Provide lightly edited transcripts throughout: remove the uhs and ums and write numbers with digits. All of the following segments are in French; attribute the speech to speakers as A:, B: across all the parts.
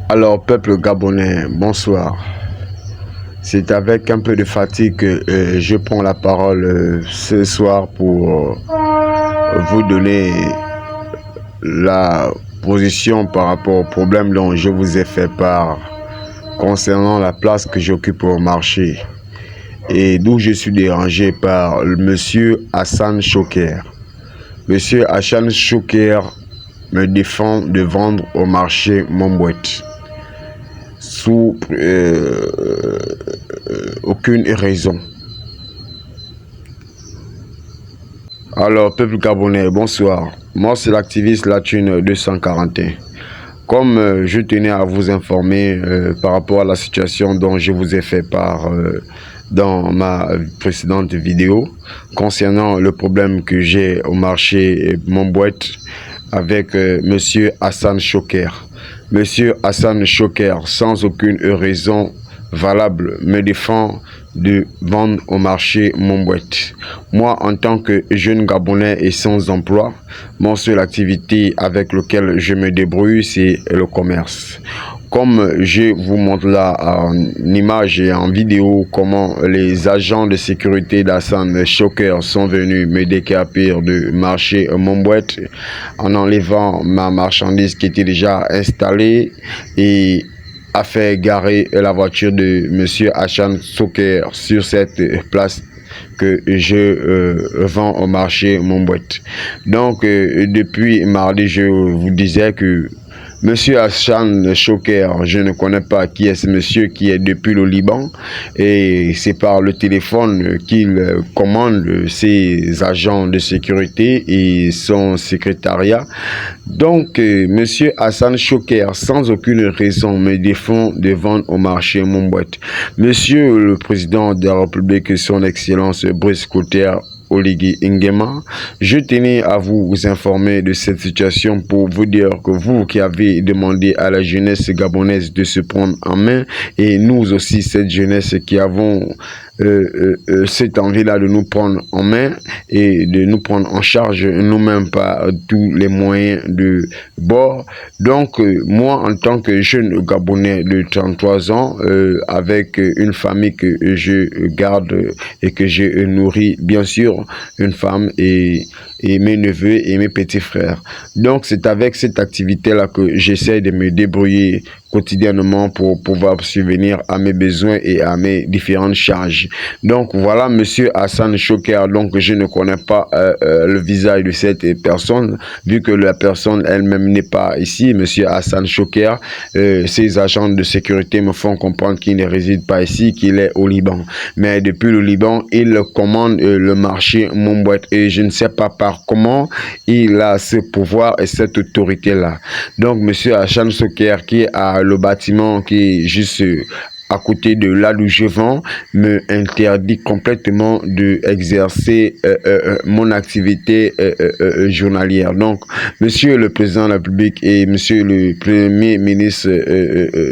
A: Alors, peuple gabonais, bonsoir. C'est avec un peu de fatigue que je prends la parole ce soir pour vous donner la position par rapport au problème dont je vous ai fait part concernant la place que j'occupe au marché et d'où je suis dérangé par monsieur Hassan Choker. Monsieur Hassan Choker me défend de vendre au marché Mombouette sous aucune raison. Alors, peuple gabonais, bonsoir. Moi, c'est l'activiste Latune 241. Comme je tenais à vous informer par rapport à la situation dont je vous ai fait part dans ma précédente vidéo concernant le problème que j'ai au marché Mombouette avec monsieur Hassan Choker. Monsieur Hassan Choker, sans aucune raison valable, me défend de vendre au marché Mombouette. Moi, en tant que jeune Gabonais et sans emploi, mon seule activité avec laquelle je me débrouille, c'est le commerce. Comme je vous montre là en image et en vidéo comment les agents de sécurité d'Hassan Choker sont venus me décaper de marché Mombouette en enlevant ma marchandise qui était déjà installée et a fait garer la voiture de monsieur Hassan Choker sur cette place que je vends au marché Mombouette. Donc depuis mardi, je vous disais que monsieur Hassan Choker, je ne connais pas qui est ce monsieur qui est depuis le Liban et c'est par le téléphone qu'il commande ses agents de sécurité et son secrétariat. Donc monsieur Hassan Choker, sans aucune raison, me défend de vendre au marché Mombouette. Monsieur le président de la République, son excellence Brice Clotaire Oligui Nguema, je tenais à vous informer de cette situation pour vous dire que vous qui avez demandé à la jeunesse gabonaise de se prendre en main et nous aussi cette jeunesse qui avons cette envie-là de nous prendre en main et de nous prendre en charge nous-mêmes par tous les moyens de bord. Donc moi en tant que jeune Gabonais de 33 ans avec une famille que je garde et que je nourris, bien sûr une femme et mes neveux et mes petits frères. Donc c'est avec cette activité-là que j'essaie de me débrouiller quotidiennement pour pouvoir subvenir à mes besoins et à mes différentes charges. Donc voilà monsieur Hassan Choker, donc je ne connais pas le visage de cette personne vu que la personne elle-même n'est pas ici. Monsieur Hassan Choker, ses agents de sécurité me font comprendre qu'il ne réside pas ici, qu'il est au Liban. Mais depuis le Liban, il commande le marché Mombouette et je ne sais pas par comment il a ce pouvoir et cette autorité-là. Donc monsieur Hassan Choker qui a le bâtiment qui est juste à côté de là où je vends, me interdit complètement d'exercer mon activité journalière. Donc, monsieur le président de la République et monsieur le premier ministre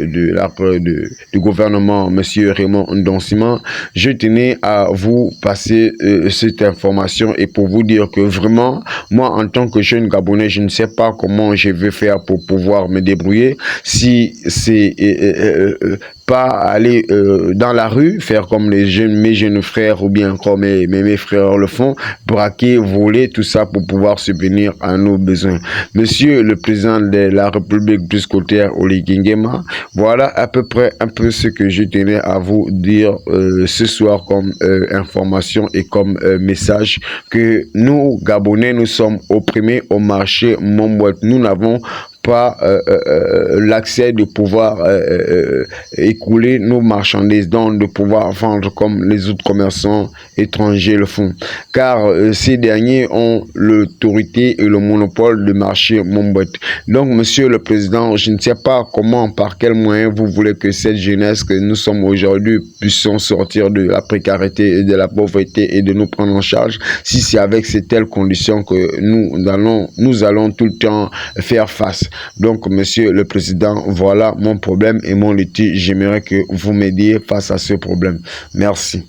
A: du gouvernement, monsieur Raymond Ndonsima, je tenais à vous passer cette information et pour vous dire que vraiment, moi, en tant que jeune Gabonais, je ne sais pas comment je vais faire pour pouvoir me débrouiller. Si c'est pas aller dans la rue, faire comme mes jeunes frères ou bien comme mes frères le font, braquer, voler, tout ça pour pouvoir subvenir à nos besoins. Monsieur le président de la République Brice Clotaire Oligui Nguema, voilà à peu près un peu ce que je tenais à vous dire ce soir comme information et comme message que nous, Gabonais, nous sommes opprimés au marché Mombouette. Nous n'avons pas l'accès de pouvoir écouler nos marchandises, donc de pouvoir vendre comme les autres commerçants étrangers le font. Car ces derniers ont l'autorité et le monopole du marché Mombouette. Donc, monsieur le président, je ne sais pas comment, par quel moyen vous voulez que cette jeunesse que nous sommes aujourd'hui puissions sortir de la précarité et de la pauvreté et de nous prendre en charge, si c'est avec ces telles conditions que nous allons tout le temps faire face. Donc, monsieur le président, voilà mon problème et mon litige. J'aimerais que vous m'aidiez face à ce problème. Merci.